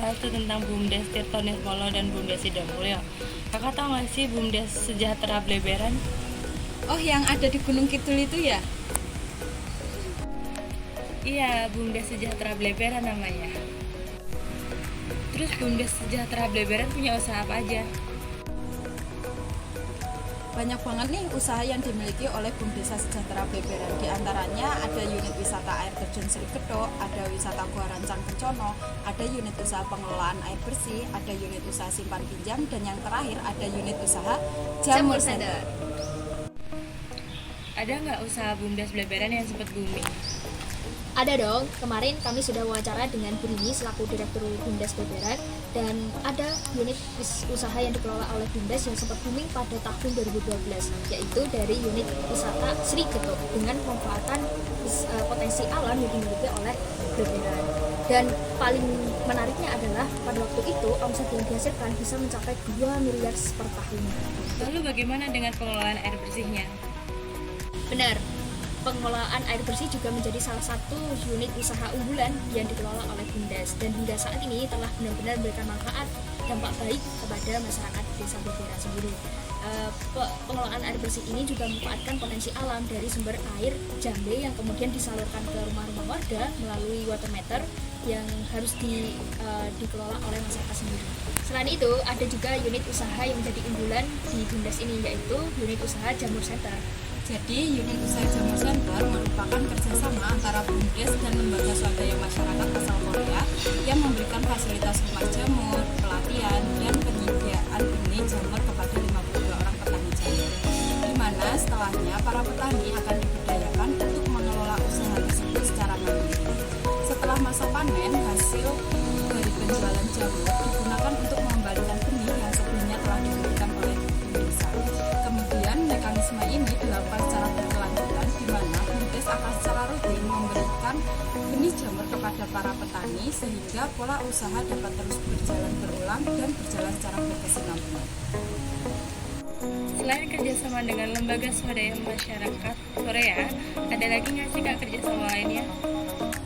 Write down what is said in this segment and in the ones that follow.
bahas tuh tentang BUMDes Tirto Nirmolo dan BUMDes Sidamulyo. Kakak tahu nggak sih BUMDes Sejahtera Bleberan? Oh, yang ada di Gunung Kidul itu ya? Iya, BUMDes Sejahtera Bleberan namanya. Terus BUMDes Sejahtera Bleberan punya usaha apa aja? Banyak banget nih usaha yang dimiliki oleh BUMDes Sejahtera Bleberan. Di antaranya ada unit wisata air terjun Sri Kedok, ada wisata Gua Rancang Kencono, ada unit usaha pengelolaan air bersih, ada unit usaha simpan pinjam, dan yang terakhir ada unit usaha Jamur Center. Ada nggak usaha BUMDes Bleberan yang sempat booming? Ada dong, kemarin kami sudah wawancara dengan Bu Rini selaku Direktur BUMDes Bleberan, dan ada unit usaha yang dikelola oleh BUMDes yang sempat booming pada tahun 2012, yaitu dari unit wisata Sri Kedok dengan pemanfaatan potensi alam yang dimiliki oleh Bleberan. Dan paling menariknya adalah pada waktu itu omset yang dihasilkan bisa mencapai 2 miliar per tahun. Lalu bagaimana dengan pengelolaan air bersihnya? Benar, pengelolaan air bersih juga menjadi salah satu unit usaha unggulan yang dikelola oleh BUMDes, dan hingga saat ini telah benar-benar memberikan manfaat dampak baik kepada masyarakat desa Bleberan sendiri. Pengelolaan air bersih ini juga memanfaatkan potensi alam dari sumber air Jambe yang kemudian disalurkan ke rumah-rumah warga melalui water meter yang harus dikelola oleh masyarakat sendiri. Selain itu, ada juga unit usaha yang menjadi unggulan di BUMDes ini, yaitu unit usaha Jamur Center. Jadi, unit usaha Jamur Center merupakan kerjasama antara BUMDes dan lembaga swadaya masyarakat asal Korea yang memberikan fasilitas rumah jamur, pelatihan, dan penyediaan benih jamur kepada 52 orang petani jamur. Di mana setelahnya para petani akan diberdayakan untuk mengelola usaha tersebut secara mandiri. Setelah masa panen, hasil dari penjualan jamur digunakan untuk mengembalikan benih yang sebelumnya telah diberikan oleh desa. Kemudian mekanisme ini dilakukan secara berkelanjutan, di mana BUMDes akan secara rutin memberikan benih jamur kepada para petani sehingga pola usaha dapat terus berjalan berulang dan berjalan secara berkesinambungan. Selain kerjasama dengan lembaga swadaya masyarakat Korea, ada lagi nggak sih Kak kerjasama lainnya?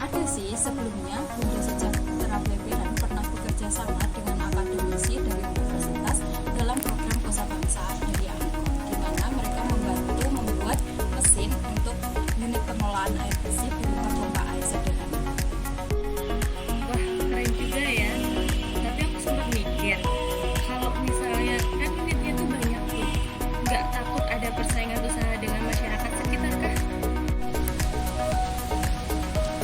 Ada sih, sebelumnya BUMDes Sejahtera Bleberan pernah bekerja sama dengan akademisi dari universitas dalam program Kosabangsa dari Angkor, di mana mereka membantu membuat mesin untuk unit pengelolaan air bersih berupa pompa air sederhana. Wah, keren juga ya. Tapi aku sempat mikir, kalau misalnya kan unitnya tuh banyak tuh, nggak takut ada persaingan usaha dengan masyarakat sekitar kah?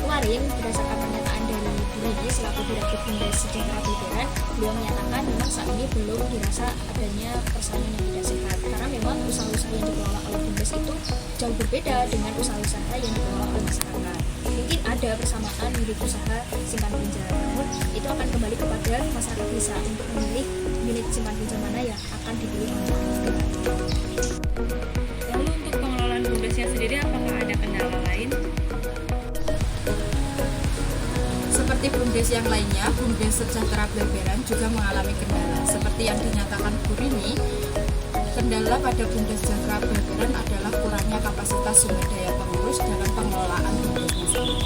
Kemarin, berdasarkan pernyataan dari Bu Rini selaku Direktur BUMDes Sejahtera Bleberan, beliau menyatakan memang saat ini belum dirasa adanya persaingan yang tidak sehat, karena memang usaha-usaha yang dikelola oleh BUMDes itu jauh berbeda dengan usaha-usaha yang dikelola oleh masyarakat. Mungkin ada persamaan unit usaha simpan pinjam, namun itu akan kembali kepada masyarakat desa untuk memilih unit simpan pinjam mana yang akan dipilih oleh mereka. Lalu untuk pengelolaan BUMDesnya sendiri, apakah ada kendala lain? Seperti BUMDes yang lainnya, BUMDes Sejahtera Bleberan juga mengalami kendala. Seperti yang dinyatakan Bu Rini, kendala pada BUMDes Sejahtera Bleberan adalah kurangnya kapasitas sumber daya pengurus dalam pengelolaan BUMDesnya sendiri.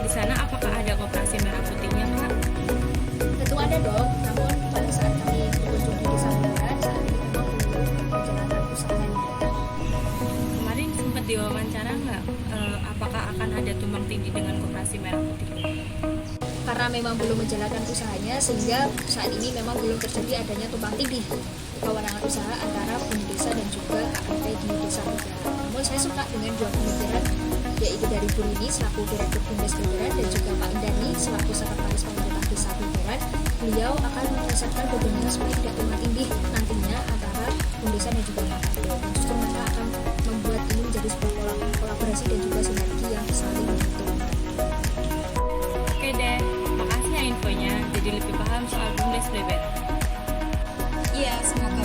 Di sana apakah ada koperasi merah putihnya Kak? Tentu ada dong, namun pada saat kami berkunjung di desa Bleberan, saat ini memang belum menjalankan usahanya. Kemarin sempat diwawancara nggak? Apakah akan ada tumpang tindih dengan koperasi merah putih? Karena memang belum menjalankan usahanya, sehingga saat ini memang belum terjadi adanya tumpang tindih kewenangan usaha antara BUMDes dan juga KMP di desa Bleberan. Namun saya suka dengan dua pemikiran, yaitu dari Bu Rini selaku Direktur BUMDes Bleberan dan juga Pak Indani selaku Sekretaris Pemerintah Desa Bleberan. Beliau akan menyelesaikan bagaimana supaya tidak tumpang tindih nantinya antara BUMDes dan juga KMP. Dan justru mereka akan membuat ini menjadi sebuah kolaborasi dan juga sinergi yang saling menguntungkan. Oke deh, makasih ya infonya, jadi lebih paham soal BUMDes Bleberan. Iya, semoga